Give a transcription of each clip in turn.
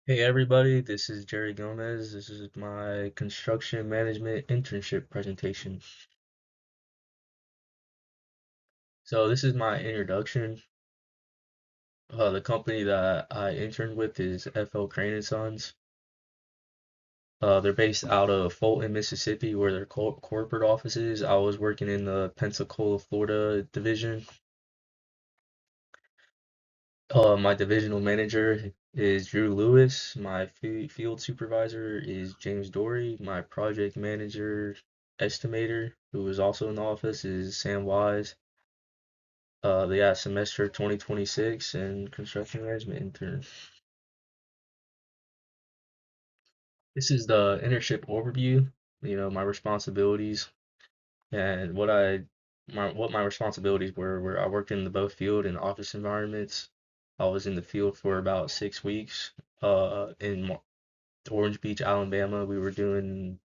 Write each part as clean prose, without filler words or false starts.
Hey everybody, this is Jerry Gomez. This is my construction management internship presentation. So this is my introduction. The company that I interned with is FL Crane and Sons. They're based out of Fulton, Mississippi, where their corporate office is. I was working in the Pensacola, Florida division. My divisional manager is Drew Lewis. My field supervisor is James Dory. My project manager, estimator, who is also in the office, is Sam Wise. Yeah, semester 2026 and construction management intern. This is the internship overview. My responsibilities and what my responsibilities were I worked in the both field and office environments. I was in the field for about 6 weeks. In Orange Beach, Alabama. We were doing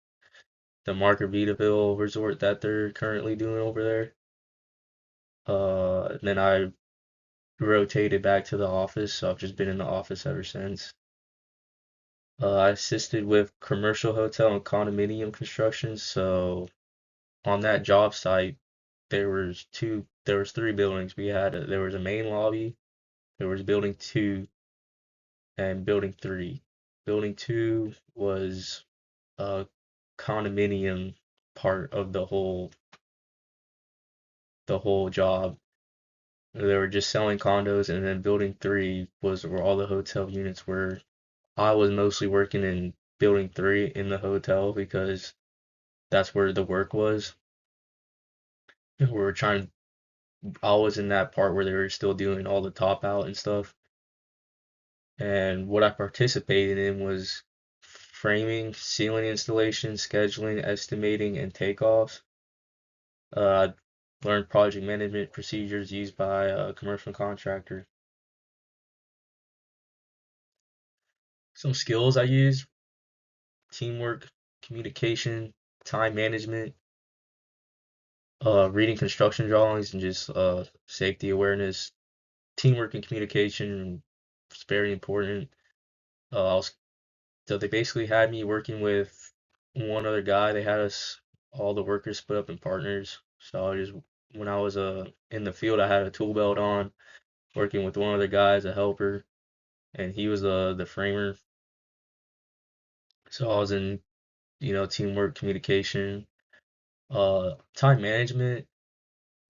the Margaritaville resort that they're currently doing over there. And then I rotated back to the office, so I've just been in the office ever since. I assisted with commercial hotel and condominium construction. So on that job site, there was three buildings. There was a main lobby, there was building two, and building three. Building two was a condominium part of the whole job. They were just selling condos, and then building three was where all the hotel units were. I was mostly working in building three in the hotel because that's where the work was. We were trying, I was in that part where they were still doing all the top out and stuff. And what I participated in was framing, ceiling installation, scheduling, estimating, and takeoffs. I learned project management procedures used by a commercial contractor. Some skills I used: teamwork, communication, time management, reading construction drawings, and just safety awareness. Teamwork and communication is very important. I was So they basically had me working with one other guy. They had us all the workers split up in partners. So when I was in the field, I had a tool belt on, working with one other guy as a helper, and he was the framer. So I was in teamwork, communication, time management.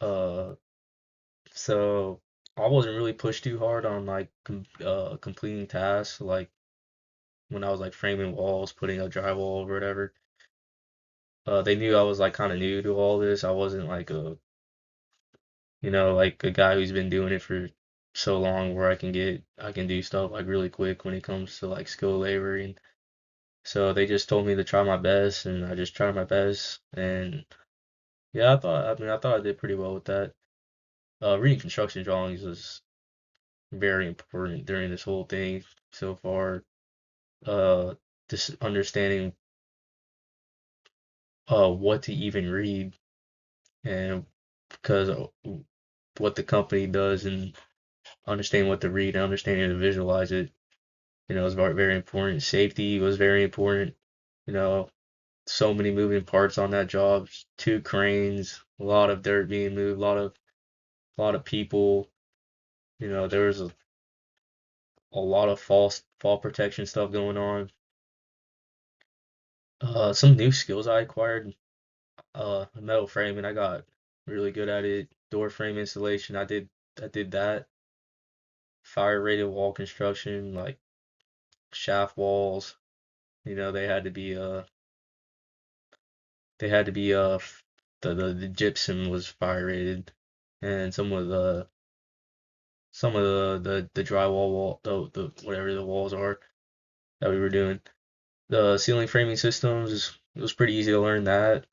Uh, so I wasn't really pushed too hard on like completing tasks, like when I was like framing walls, putting up drywall or whatever. They knew I was like kind of new to all this. I wasn't like like a guy who's been doing it for so long where I can do stuff like really quick when it comes to like skill labor. And so they just told me to try my best, and I just tried my best. And yeah, I thought I did pretty well with that. Reading construction drawings was very important during this whole thing so far. Uh, just understanding what to even read, and because what the company does, and understanding what to read and understanding to visualize it, is very, very important. Safety was very important. You know, so many moving parts on that job. Two cranes, a lot of dirt being moved, a lot of people. There was a lot of fall protection stuff going on. Some new skills I acquired. Metal framing. I got really good at it. Door frame installation. I did that. Fire rated wall construction, like shaft walls. They had to be the gypsum was fire rated, and some of the drywall wall, the whatever the walls are that we were doing. The ceiling framing systems, it was pretty easy to learn that.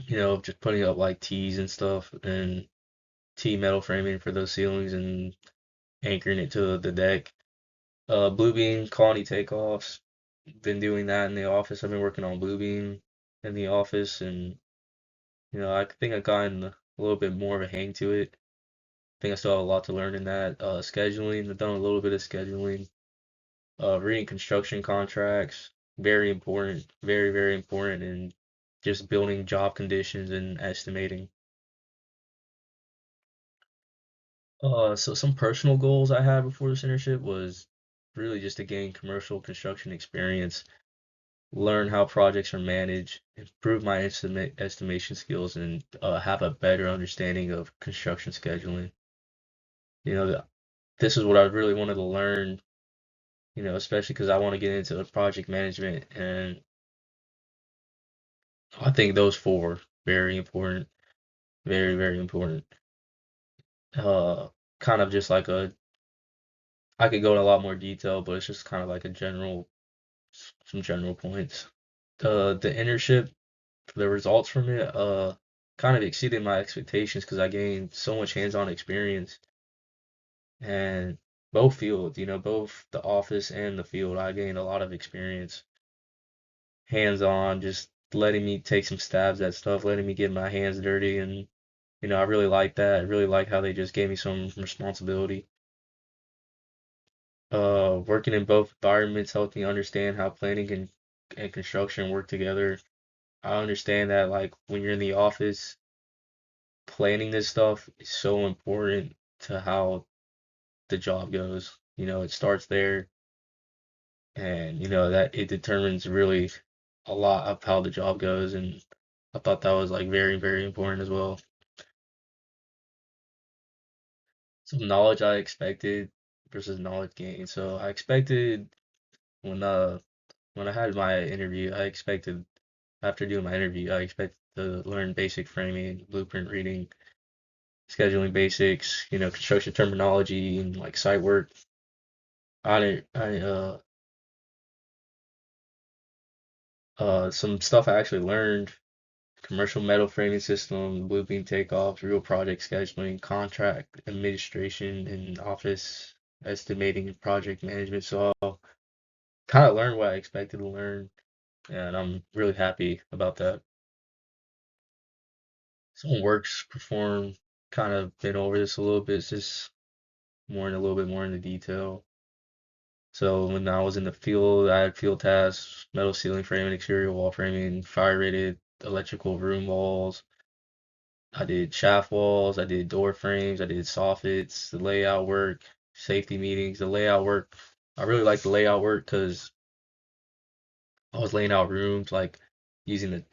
Just putting up like T's and stuff, and T metal framing for those ceilings and anchoring it to the deck. Blue beam colony takeoffs. Been doing that in the office. I've been working on blue beam in the office, and I think I've gotten a little bit more of a hang to it. I think I still have a lot to learn in that. Scheduling, I've done a little bit of scheduling. Reading construction contracts, very important, very, very important, and just building job conditions and estimating. So some personal goals I had before this internship was really just to gain commercial construction experience, learn how projects are managed, improve my estimation skills, and have a better understanding of construction scheduling. You know, this is what I really wanted to learn, especially because I want to get into project management, and I think those four very important, very, very important. Uh, Kind of just like I could go in a lot more detail, but it's just kind of like some general points. The internship, the results from it, kind of exceeded my expectations because I gained so much hands-on experience and both fields, both the office and the field. I gained a lot of experience, hands-on, just letting me take some stabs at stuff, letting me get my hands dirty, and I really like that. I really like how they just gave me some responsibility. Working in both environments helped me understand how planning and construction work together. I understand that like when you're in the office, planning this stuff is so important to how the job goes. It starts there and that it determines really a lot of how the job goes, and I thought that was like very, very important as well. Some knowledge I expected versus knowledge gained. So I expected when uh when I had my interview, I expected after doing my interview, I expected to learn basic framing, blueprint reading, scheduling basics, construction terminology and like site work. I didn't I Some stuff I actually learned, commercial metal framing system, blueprint takeoffs, real project scheduling, contract administration, and office estimating and project management. So I kind of learned what I expected to learn, and I'm really happy about that. Some works performed, kind of been over this a little bit, it's just a little bit more into detail. So when I was in the field, I had field tasks, metal ceiling framing, exterior wall framing, fire rated electrical room walls. I did shaft walls, I did door frames, I did soffits, the layout work, safety meetings, the layout work. I really like the layout work because I was laying out rooms like using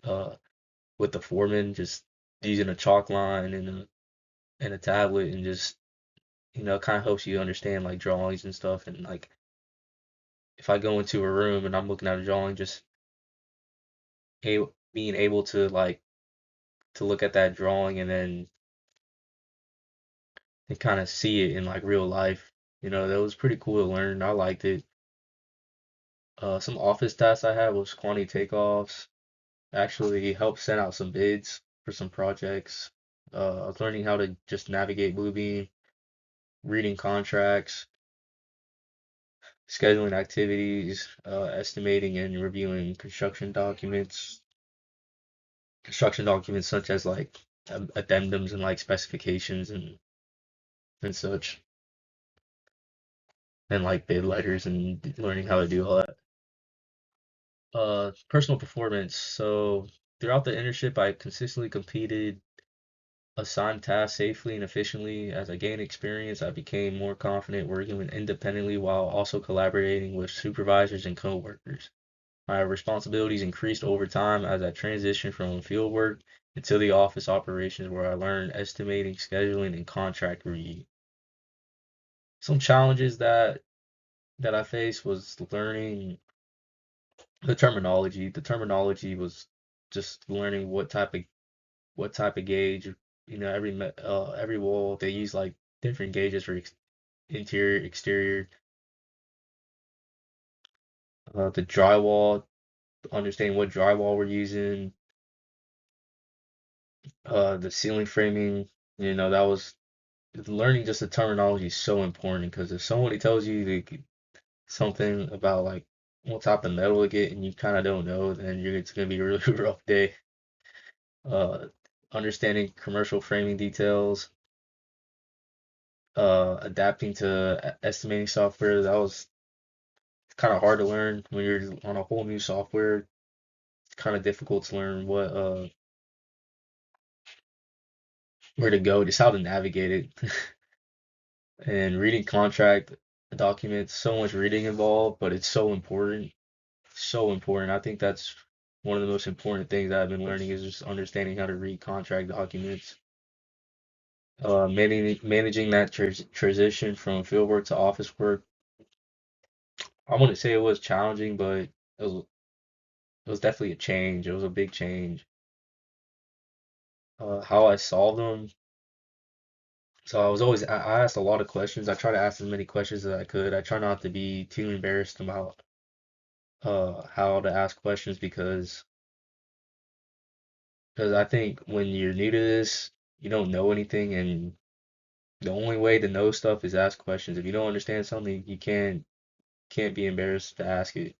with the foreman, just using a chalk line and a tablet and just kind of helps you understand like drawings and stuff. And like if I go into a room and I'm looking at a drawing, just being able to like to look at that drawing and kind of see it in like real life. That was pretty cool to learn. I liked it. Some office tasks I had was quantity takeoffs. Actually helped send out some bids for some projects. I was learning how to just navigate Bluebeam, reading contracts, scheduling activities, estimating and reviewing construction documents such as like addendums and like specifications and such, and like bid letters and learning how to do all that. Personal performance. So throughout the internship, I consistently completed assigned tasks safely and efficiently. As I gained experience, I became more confident working independently while also collaborating with supervisors and coworkers. My responsibilities increased over time as I transitioned from field work into the office operations where I learned estimating, scheduling, and contract review. Some challenges that I faced was learning the terminology. The terminology was just learning what type of gauge, every wall they use like different gauges for interior, exterior. The drywall, understanding what drywall we're using. The ceiling framing, that was learning just the terminology is so important because if somebody tells you something about like what type of metal to get and you kind of don't know, then it's gonna be a really rough day. Uh, Understanding commercial framing details, adapting to estimating software, that was kind of hard to learn when you're on a whole new software. It's kind of difficult to learn where to go, just how to navigate it. And reading contract documents, so much reading involved, but it's so important. So important. I think that's one of the most important things I've been learning is just understanding how to read contract documents. Managing that transition from field work to office work. I wouldn't say it was challenging, but it was definitely a change. It was a big change. How I solved them. So I asked a lot of questions. I try to ask as many questions as I could. I try not to be too embarrassed about how to ask questions because I think when you're new to this, you don't know anything, and the only way to know stuff is ask questions. If you don't understand something, you can't be embarrassed to ask it.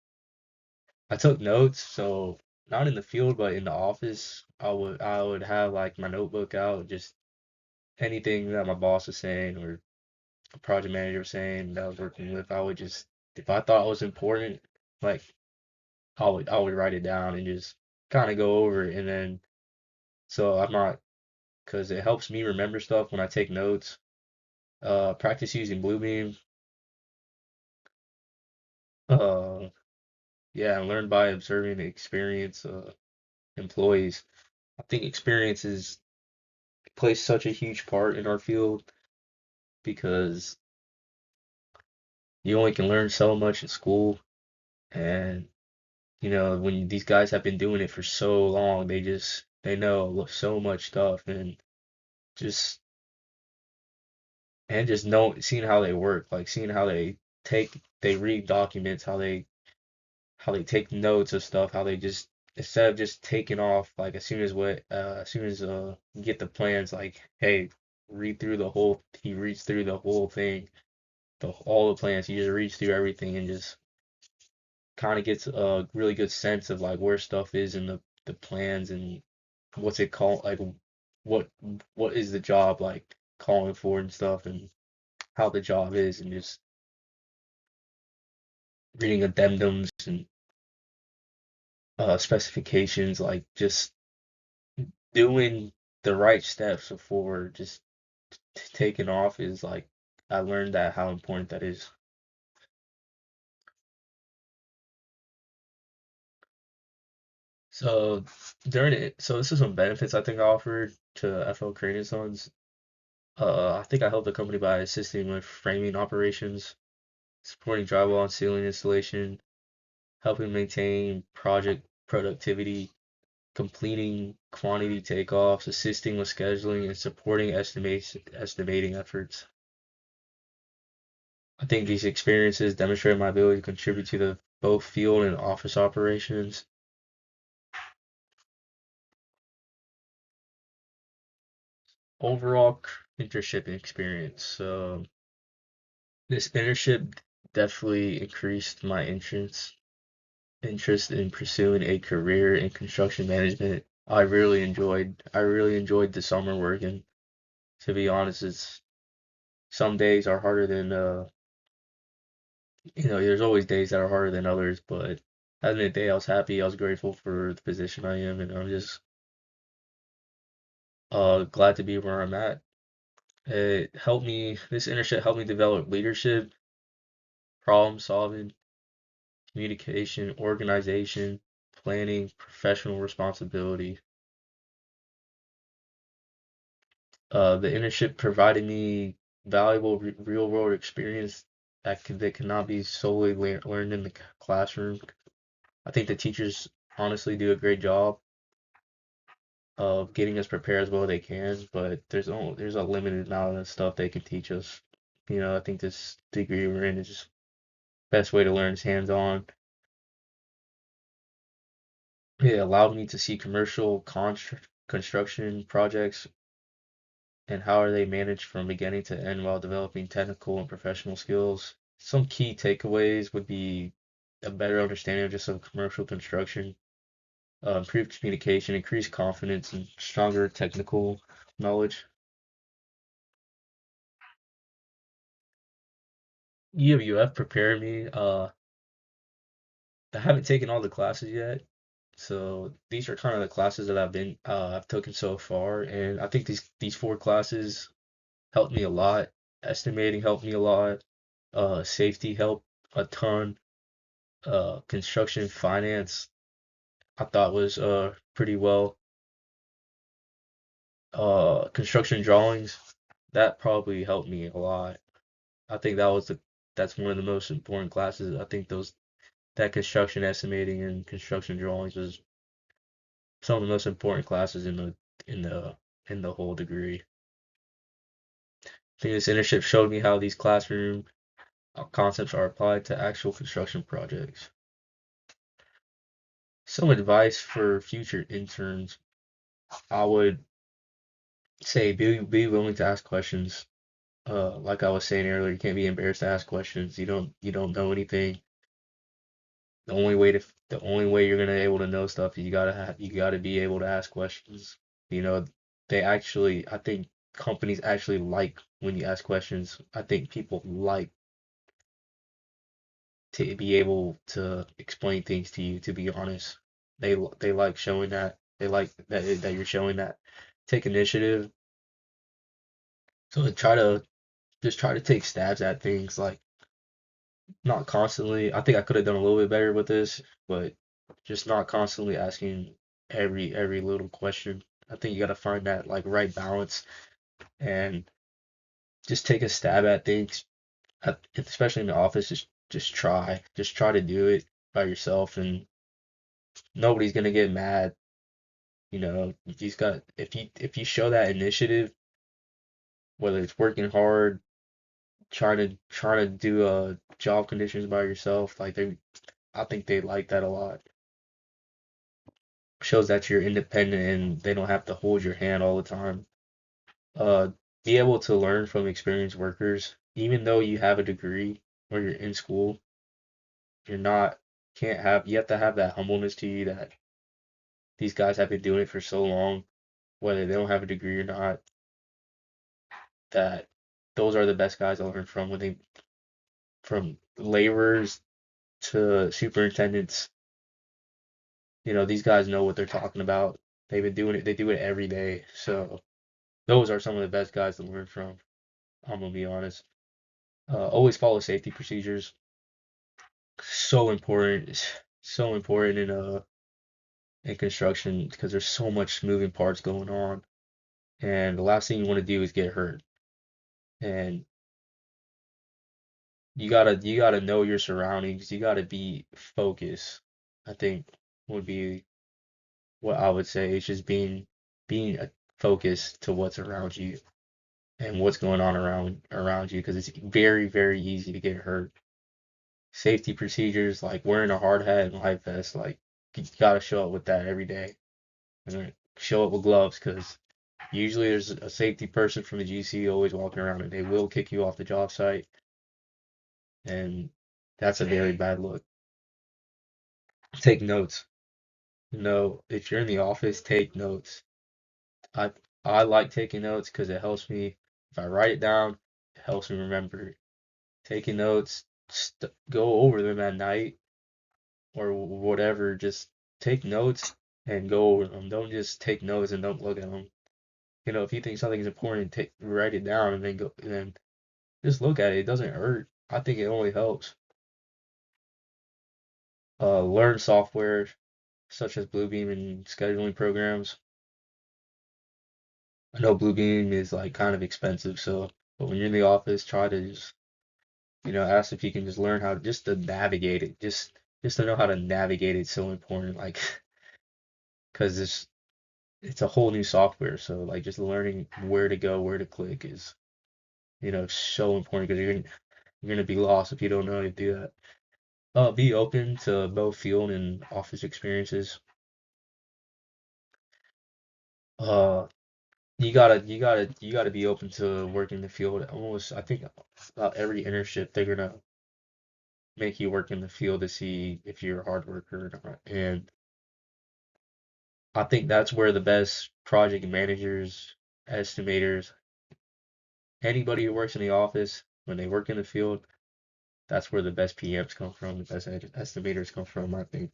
I took notes, so not in the field, but in the office, I would have like my notebook out, just anything that my boss was saying or a project manager was saying that I was working with, I would just if I thought it was important, like I would write it down and just kind of go over it, and then so I'm not because it helps me remember stuff when I take notes. Practice using Bluebeam. Uh, yeah, and learn by observing and experience employees. I think experiences plays such a huge part in our field because you only can learn so much at school, and when these guys have been doing it for so long, they know so much stuff, just just know seeing how they work, like seeing how take they read documents, how they take notes of stuff, how they just instead of just taking off like as soon as you get the plans, like hey, he reads through the whole thing, all the plans, he just reads through everything and just kind of gets a really good sense of like where stuff is in the plans and what's it called, like what what is the job like calling for and stuff, and how the job is, and just reading addendums and specifications, like just doing the right steps before just taking off is like I learned that how important that is. So so this is some benefits I think I offered to FL Crane Sons. I think I helped the company by assisting with framing operations, supporting drywall and ceiling installation, helping maintain project productivity, completing quantity takeoffs, assisting with scheduling, and supporting estimating efforts. I think these experiences demonstrate my ability to contribute to the both field and office operations. Overall internship experience. So this internship definitely increased my interest in pursuing a career in construction management. I really enjoyed the summer work, and to be honest, it's some days are harder than there's always days that are harder than others, but at the end of the day I was happy, I was grateful for the position I am, and I'm just glad to be where I'm at. This internship helped me develop leadership, problem solving, communication, organization, planning, professional responsibility. The internship provided me valuable real world experience that cannot be solely learned in the classroom. I think the teachers honestly do a great job of getting us prepared as well as they can, but there's a limited amount of stuff they can teach us. I think this degree we're in is just best way to learn is hands on. It allowed me to see commercial construction projects and how are they managed from beginning to end while developing technical and professional skills. Some key takeaways would be a better understanding of just of commercial construction, improved communication, increased confidence, and stronger technical knowledge. EWF prepared me. I haven't taken all the classes yet. So these are kind of the classes that I've taken so far, and I think these four classes helped me a lot. Estimating helped me a lot. Safety helped a ton. Construction finance I thought was pretty well. Construction drawings that probably helped me a lot. I think that's one of the most important classes. I think those that construction estimating and construction drawings was some of the most important classes in the in the whole degree. I think this internship showed me how these classroom concepts are applied to actual construction projects. Some advice for future interns, I would say be willing to ask questions. Like I was saying earlier, you can't be embarrassed to ask questions. You don't know anything. The only way you're gonna able to know stuff is you gotta be able to ask questions. You know, I think companies actually like when you ask questions. I think people like to be able to explain things to you, to be honest. They like showing that. They like that you're showing that. Take initiative. So try to take stabs at things like not constantly. I think I could have done a little bit better with this, but just not constantly asking every little question. I think you got to find that like right balance and just take a stab at things, especially in the office. Just try to do it by yourself, and nobody's gonna get mad. You know, if you show that initiative, whether it's working hard, trying to do job conditions by yourself, I think they like that a lot. Shows that you're independent and they don't have to hold your hand all the time. Uh, be able to learn from experienced workers, even though you have a degree or you're in school, you're not can't have you have to have that humbleness to you that these guys have been doing it for so long, whether they don't have a degree or not, that those are the best guys to learn from when they from laborers to superintendents. You know, these guys know what they're talking about. They've been doing it, they do it every day. So those are some of the best guys to learn from. I'm gonna be honest. Always follow safety procedures. So important. It's so important in construction because there's so much moving parts going on, and the last thing you want to do is get hurt. And you gotta know your surroundings. You gotta be focused. I think would be what I would say. It's just being focused to what's around you and what's going on around you because it's very easy to get hurt. Safety procedures like wearing a hard hat and life vest, like you gotta show up with that every day. And then show up with gloves because usually there's a safety person from the GC always walking around and they will kick you off the job site, and that's a very bad look. Take notes. You know, if you're in the office, take notes. I I like taking notes because it helps me. If I write it down, it helps me remember. Taking notes, go over them at night or whatever. Just take notes and go over them. Don't just take notes and don't look at them. You know, if you think something is important, write it down and then go and then just look at it. It doesn't hurt. I think it only helps. Learn software such as Bluebeam and scheduling programs. I know Bluebeam is like kind of expensive, so but when you're in the office, try to just ask if you can just learn how just to navigate it. Just to know how to navigate it's so important. Like because it's a whole new software, so like just learning where to go, where to click is so important because you're gonna be lost if you don't know how to do that. Be open to both field and office experiences. Uh, you gotta be open to working in the field. Almost, I think about every internship they're gonna make you work in the field to see if you're a hard worker or not. And I think that's where the best project managers, estimators, anybody who works in the office when they work in the field, That's where the best PMs come from, the best estimators come from, I think.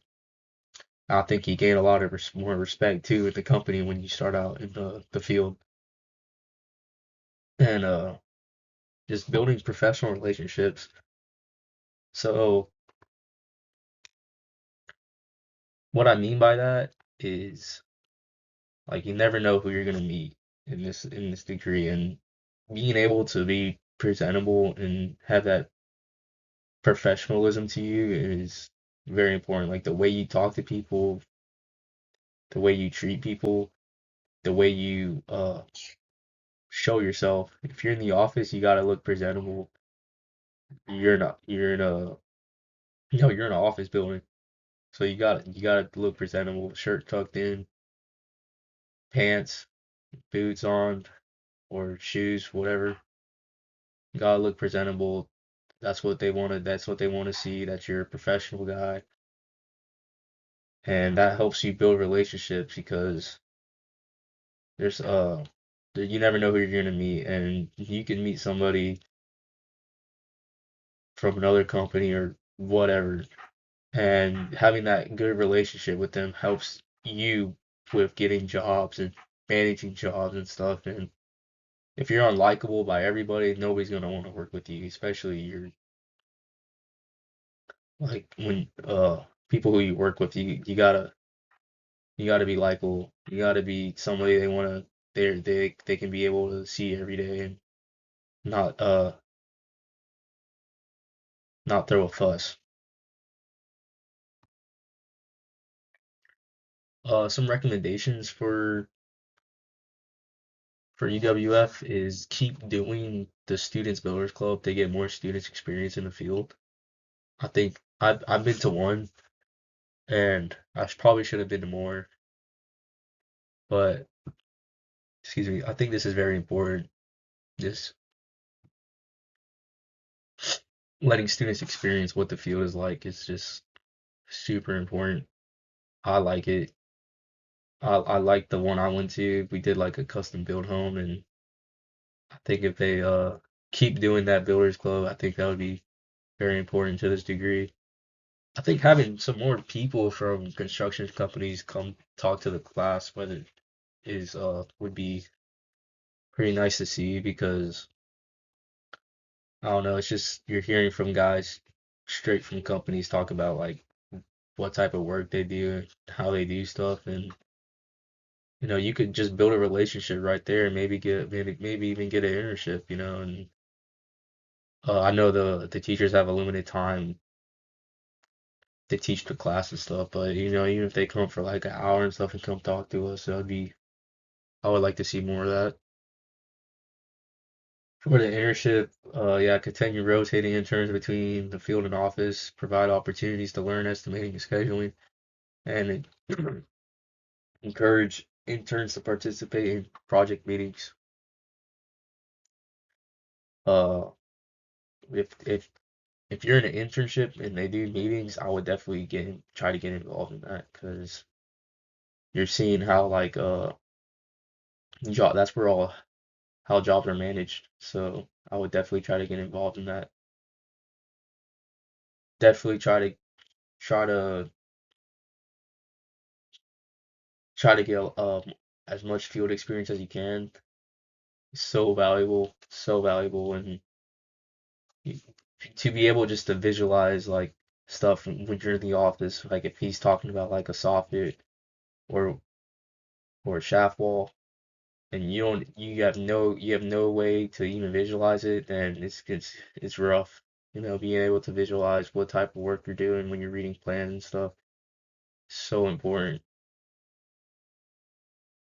I think you gain a lot of more respect too in the company when you start out in the field. And just building professional relationships. So what I mean by that is like you never know who you're gonna meet in this degree, and being able to be presentable and have that professionalism to you is very important. Like the way you talk to people, the way you treat people, the way you show yourself. If you're in the office, you gotta look presentable. You're in a you're in an office building. So you gotta look presentable, shirt tucked in, pants, boots on, or shoes, whatever. You gotta look presentable. That's what they wanna see, that you're a professional guy. And that helps you build relationships because there's you never know who you're gonna meet, and you can meet somebody from another company or whatever, and having that good relationship with them helps you with getting jobs and managing jobs and stuff. And if you're unlikable by everybody, nobody's gonna want to work with you, especially you're like when people who you work with, you gotta be likable. You gotta be somebody they can be able to see every day and not not throw a fuss. Some recommendations for EWF is keep doing the Students Builders Club to get more students experience in the field. I think I've been to one and probably should have been to more, but excuse me, I think this is very important. Just letting students experience what the field is like is just super important. I like it. I like the one I went to. We did like a custom build home, and I think if they keep doing that builders club, I think that would be very important to this degree. I think having some more people from construction companies come talk to the class, whether is would be pretty nice to see because I don't know, it's just you're hearing from guys straight from companies talk about like what type of work they do, how they do stuff, and you could just build a relationship right there and maybe even get an internship, and I know the teachers have a limited time to teach the class and stuff, but even if they come for like an hour and stuff and come talk to us, I would like to see more of that. For the internship, yeah, continue rotating interns between the field and office, provide opportunities to learn estimating and scheduling, and encourage interns to participate in project meetings. Uh, if if you're in an internship and they do meetings, I would definitely try to get involved in that because you're seeing how like that's where all how jobs are managed. So I would definitely try to get involved in that. Definitely try to try to get as much field experience as you can. It's so valuable, and you, to be able just to visualize like stuff when you're in the office, like if he's talking about like a soffit or a shaft wall, and you have no way to even visualize it, then it's rough. Being able to visualize what type of work you're doing when you're reading plans and stuff, so important.